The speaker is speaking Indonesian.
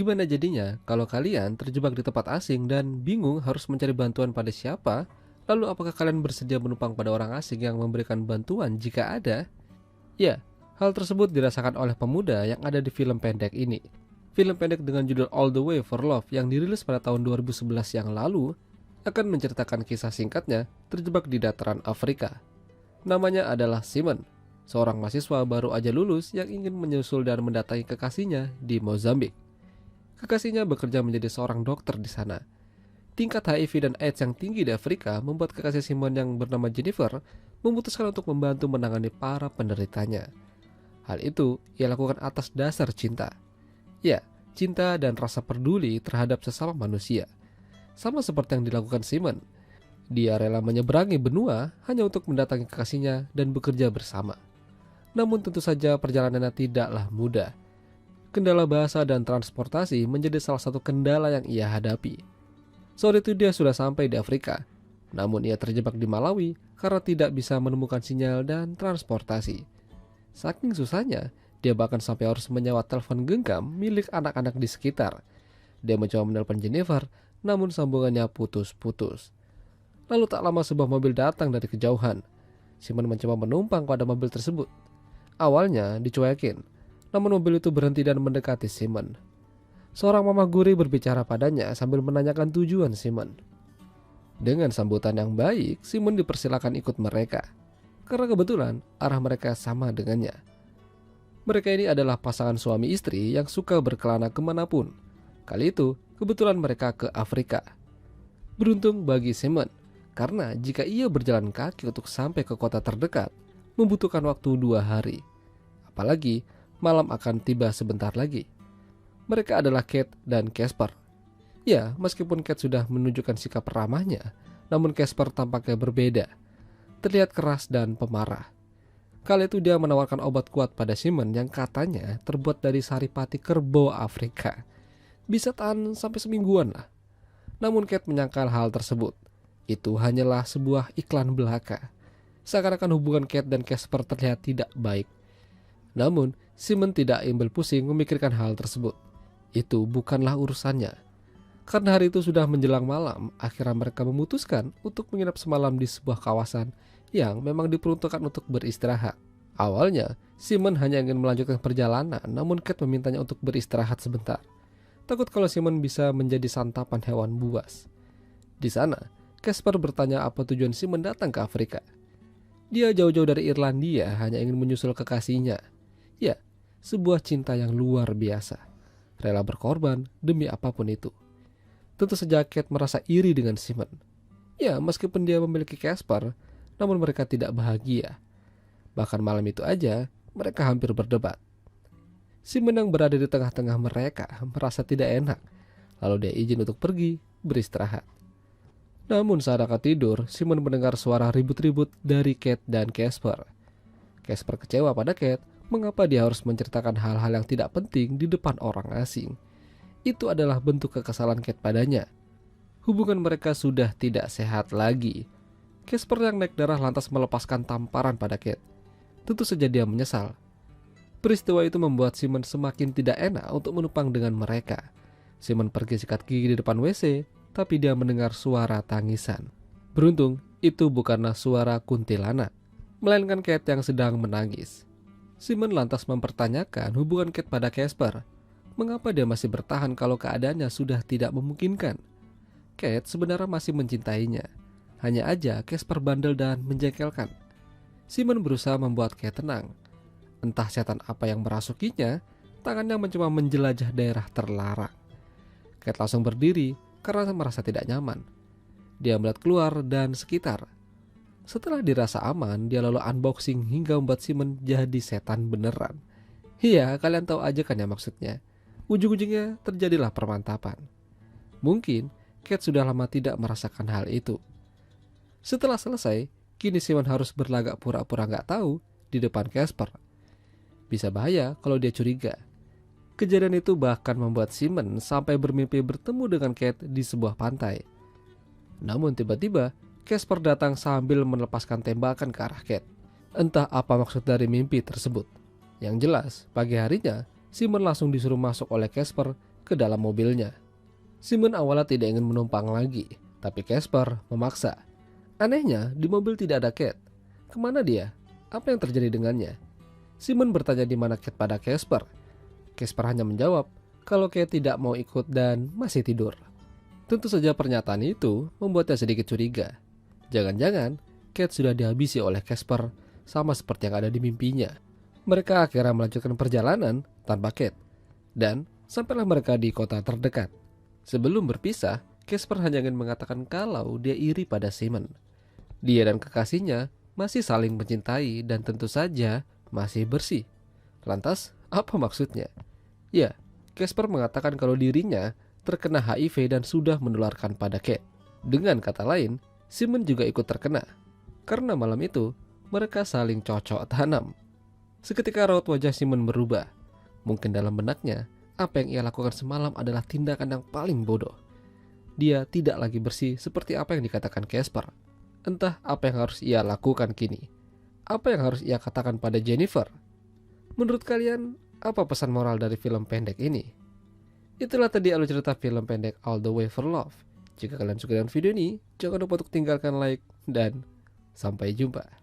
Gimana jadinya kalau kalian terjebak di tempat asing dan bingung harus mencari bantuan pada siapa? Lalu apakah kalian bersedia menumpang pada orang asing yang memberikan bantuan jika ada? Ya, hal tersebut dirasakan oleh pemuda yang ada di film pendek ini. Film pendek dengan judul All the Way for Love yang dirilis pada tahun 2011 yang lalu akan menceritakan kisah singkatnya terjebak di dataran Afrika. Namanya adalah Simon, seorang mahasiswa baru aja lulus yang ingin menyusul dan mendatangi kekasihnya di Mozambik. Kekasihnya bekerja menjadi seorang dokter di sana. Tingkat HIV dan AIDS yang tinggi di Afrika membuat kekasih Simon yang bernama Jennifer memutuskan untuk membantu menangani para penderitanya. Hal itu ia lakukan atas dasar cinta. Ya, cinta dan rasa peduli terhadap sesama manusia. Sama seperti yang dilakukan Simon. Dia rela menyeberangi benua hanya untuk mendatangi kekasihnya dan bekerja bersama. Namun tentu saja perjalanannya tidaklah mudah. Kendala bahasa dan transportasi menjadi salah satu kendala yang ia hadapi. Sore itu dia sudah sampai di Afrika, namun ia terjebak di Malawi karena tidak bisa menemukan sinyal dan transportasi. Saking susahnya, dia bahkan sampai harus menyewa telepon genggam milik anak-anak di sekitar. Dia mencoba menelpon Jennifer, namun sambungannya putus-putus. Lalu tak lama sebuah mobil datang dari kejauhan. Simon mencoba menumpang pada mobil tersebut. Awalnya dicuekin, namun mobil itu berhenti dan mendekati Simon. Seorang mama guri berbicara padanya sambil menanyakan tujuan Simon. Dengan sambutan yang baik, Simon dipersilakan ikut mereka. Karena kebetulan arah mereka sama dengannya. Mereka ini adalah pasangan suami istri yang suka berkelana kemanapun. Kali itu, kebetulan mereka ke Afrika. Beruntung bagi Simon, karena jika ia berjalan kaki untuk sampai ke kota terdekat, membutuhkan waktu 2 hari. Apalagi, malam akan tiba sebentar lagi. Mereka adalah Kate dan Casper. Ya, meskipun Kate sudah menunjukkan sikap ramahnya, namun Casper tampaknya berbeda. Terlihat keras dan pemarah. Kali itu dia menawarkan obat kuat pada Simon yang katanya terbuat dari saripati kerbau Afrika. Bisa tahan sampai semingguan lah. Namun Kate menyangkal hal tersebut. Itu hanyalah sebuah iklan belaka. Seakan-akan hubungan Kate dan Casper terlihat tidak baik. Namun, Simon tidak ambil pusing memikirkan hal tersebut. Itu bukanlah urusannya. Karena hari itu sudah menjelang malam, akhirnya mereka memutuskan untuk menginap semalam di sebuah kawasan yang memang diperuntukkan untuk beristirahat. Awalnya, Simon hanya ingin melanjutkan perjalanan, namun Kate memintanya untuk beristirahat sebentar. Takut kalau Simon bisa menjadi santapan hewan buas. Di sana, Casper bertanya apa tujuan Simon datang ke Afrika. Dia jauh-jauh dari Irlandia hanya ingin menyusul kekasihnya. Ya, sebuah cinta yang luar biasa. Rela berkorban demi apapun itu. Tentu saja Kate merasa iri dengan Simon. Ya, meskipun dia memiliki Casper, namun mereka tidak bahagia. Bahkan malam itu aja, mereka hampir berdebat. Simon yang berada di tengah-tengah mereka merasa tidak enak. Lalu dia izin untuk pergi beristirahat. Namun saat akan tidur, Simon mendengar suara ribut-ribut dari Kate dan Casper. Casper kecewa pada Kate. Mengapa dia harus menceritakan hal-hal yang tidak penting di depan orang asing? Itu adalah bentuk kekesalan Kate padanya. Hubungan mereka sudah tidak sehat lagi. Casper yang naik darah lantas melepaskan tamparan pada Kate. Tentu saja dia menyesal. Peristiwa itu membuat Simon semakin tidak enak untuk menumpang dengan mereka. Simon pergi sikat gigi di depan WC, tapi dia mendengar suara tangisan. Beruntung, itu bukanlah suara kuntilanak, melainkan Kate yang sedang menangis. Simon lantas mempertanyakan hubungan Kate pada Casper. Mengapa dia masih bertahan kalau keadaannya sudah tidak memungkinkan? Kate sebenarnya masih mencintainya. Hanya aja Casper bandel dan menjengkelkan. Simon berusaha membuat Kate tenang. Entah setan apa yang merasukinya, tangannya mencoba menjelajah daerah terlarang. Kate langsung berdiri karena merasa tidak nyaman. Dia melihat keluar dan sekitar. Setelah dirasa aman, dia lalu unboxing hingga membuat Simon jadi setan beneran. Iya, kalian tahu aja kan ya maksudnya. Ujung-ujungnya terjadilah permantapan. Mungkin Kate sudah lama tidak merasakan hal itu. Setelah selesai, kini Simon harus berlagak pura-pura gak tahu di depan Casper. Bisa bahaya kalau dia curiga. Kejadian itu bahkan membuat Simon sampai bermimpi bertemu dengan Kate di sebuah pantai. Namun tiba-tiba Casper datang sambil melepaskan tembakan ke arah Kate. Entah apa maksud dari mimpi tersebut. Yang jelas, pagi harinya Simon langsung disuruh masuk oleh Casper ke ke dalam mobilnya. Simon awalnya tidak ingin menumpang lagi, tapi Casper memaksa. Anehnya, di mobil tidak ada Kate. Kemana dia? Apa yang terjadi dengannya? Simon bertanya di mana Kate pada Casper. Casper hanya menjawab kalau Kate tidak mau ikut dan masih tidur. Tentu saja pernyataan itu membuatnya sedikit curiga. Jangan-jangan Kate sudah dihabisi oleh Casper sama seperti yang ada di mimpinya. Mereka akhirnya melanjutkan perjalanan tanpa Kate. Dan sampailah mereka di kota terdekat. Sebelum berpisah, Casper hanya ingin mengatakan kalau dia iri pada Simon. Dia dan kekasihnya masih saling mencintai dan tentu saja masih bersih. Lantas, apa maksudnya? Ya, Casper mengatakan kalau dirinya terkena HIV dan sudah menularkan pada Kate. Dengan kata lain, Simon juga ikut terkena. Karena malam itu, mereka saling cocok tanam. Seketika raut wajah Simon berubah. Mungkin dalam benaknya, apa yang ia lakukan semalam adalah tindakan yang paling bodoh. Dia tidak lagi bersih seperti apa yang dikatakan Casper. Entah apa yang harus ia lakukan kini. Apa yang harus ia katakan pada Jennifer? Menurut kalian, apa pesan moral dari film pendek ini? Itulah tadi alur cerita film pendek All the Way for Love. Jika kalian suka dengan video ini, jangan lupa untuk tinggalkan like dan sampai jumpa.